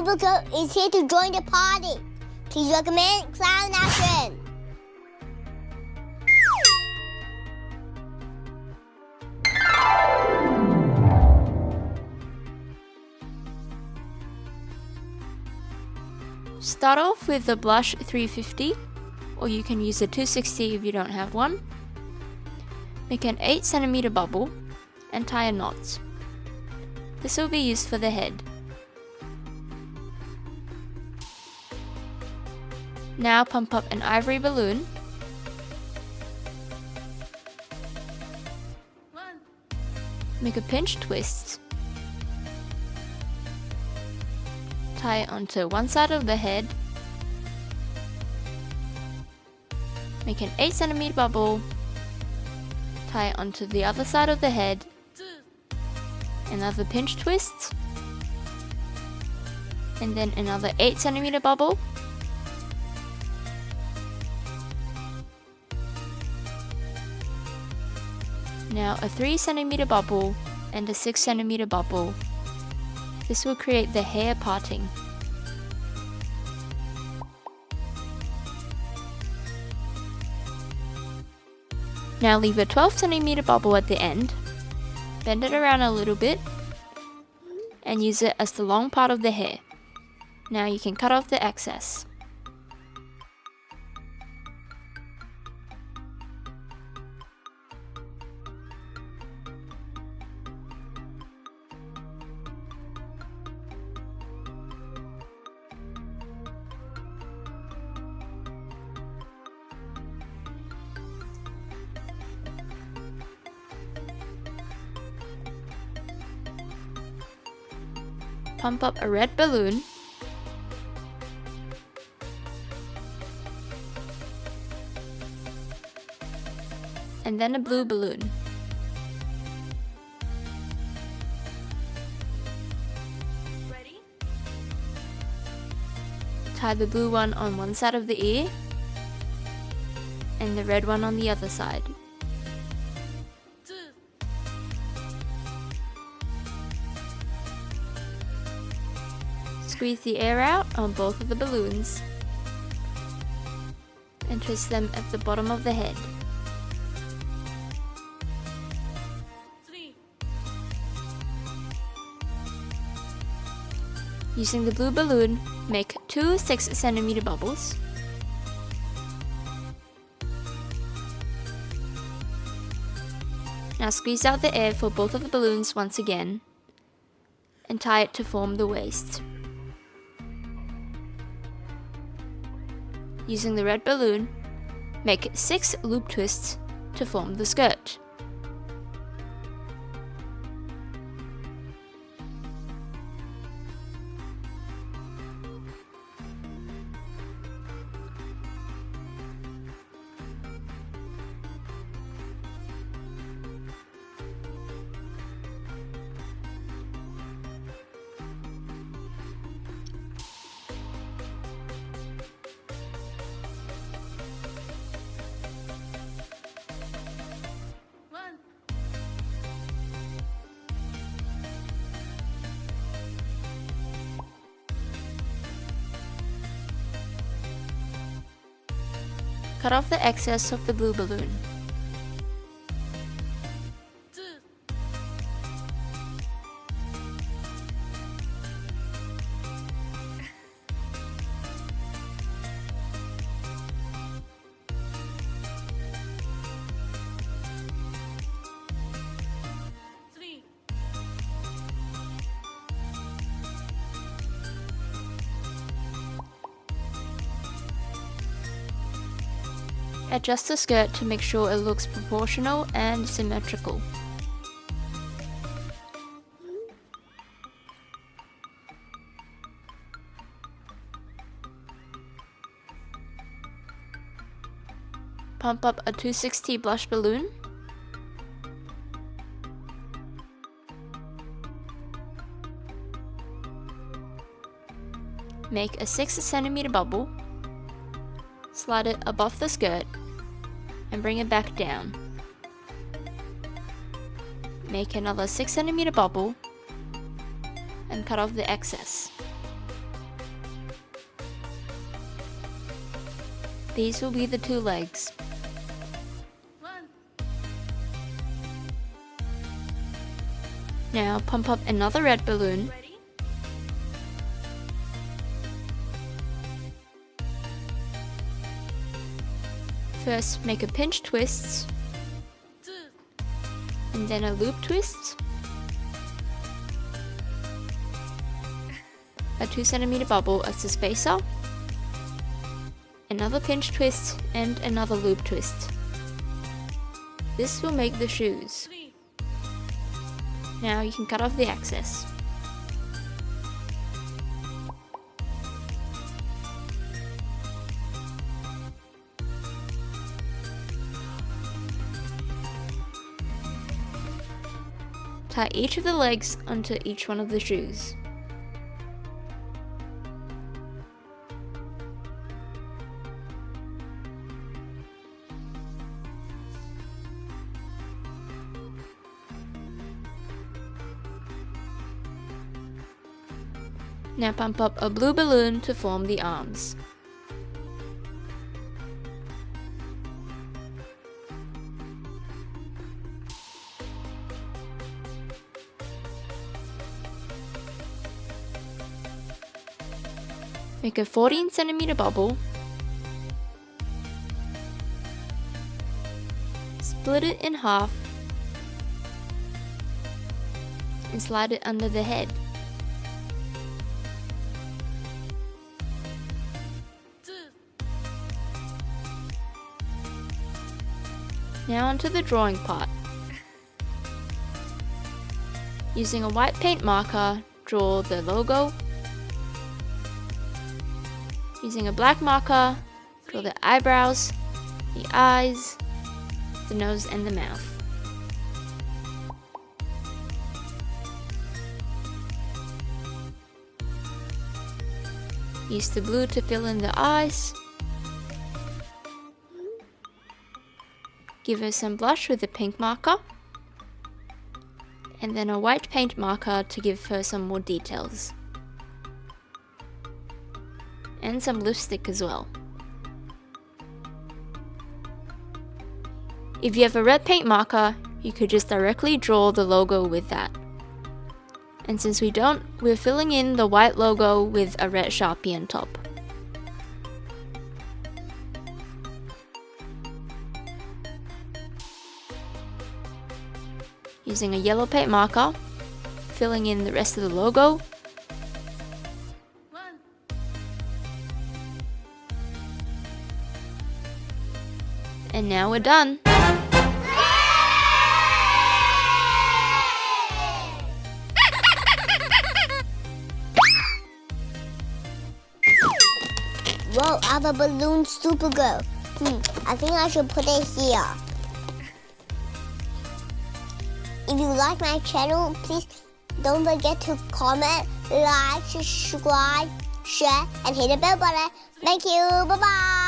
Supergirl is here to join the party. Please recommend clown action. Start off with the blush 350, or you can use a 260 if you don't have one. Make an 8 cm bubble and tie a knot. This will be used for the head. Now pump up an ivory balloon. Make a pinch twist. Tie it onto one side of the head. Make an 8 cm bubble. Tie it onto the other side of the head. Another pinch twist. And then another 8 cm bubble. Now a 3 cm bubble and a 6 cm bubble. This will create the hair parting. Now leave a 12 cm bubble at the end, bend it around a little bit, and use it as the long part of the hair. Now you can cut off the excess. Pump up a red balloon. And then a blue balloon. Ready? Tie the blue one on one side of the ear and the red one on the other side. Squeeze the air out on both of the balloons and twist them at the bottom of the head. 3. Using the blue balloon, make 2 6 cm bubbles. Now squeeze out the air for both of the balloons once again and tie it to form the waist. Using the red balloon, make 6 loop twists to form the skirt. Cut off the excess of the blue balloon. Adjust the skirt to make sure it looks proportional and symmetrical. Pump up a 260 blush balloon. Make a 6 cm bubble. Slide it above the skirt and bring it back down. Make another 6 cm bubble and cut off the excess. These will be the 2 legs. 1, Now pump up another red balloon. ready, First make a pinch twist, 2, and then a loop twist, a 2 cm bubble as the spacer, another pinch twist, and another loop twist. This will make the shoes. 3, Now you can cut off the excess. Tie each of the legs onto each one of the shoes. Now pump up a blue balloon to form the arms. Make a 14 cm bubble. Split it in half and slide it under the head. 2, Now onto the drawing part. Using a white paint marker, draw the logo. Using a black marker, draw the eyebrows, the eyes, the nose, and the mouth. Use the blue to fill in the eyes. Give her some blush with a pink marker. And then a white paint marker to give her some more details. And some lipstick as well. If you have a red paint marker, you could just directly draw the logo with that. And since we don't, we're filling in the white logo with a red Sharpie on top. Using a yellow paint marker, filling in the rest of the logo. 1, And now we're done. Whoa, I have a Balloon Supergirl. I think I should put it here. If you like my channel, please don't forget to comment, like, subscribe, share, and hit the bell button. Thank you. Bye-bye.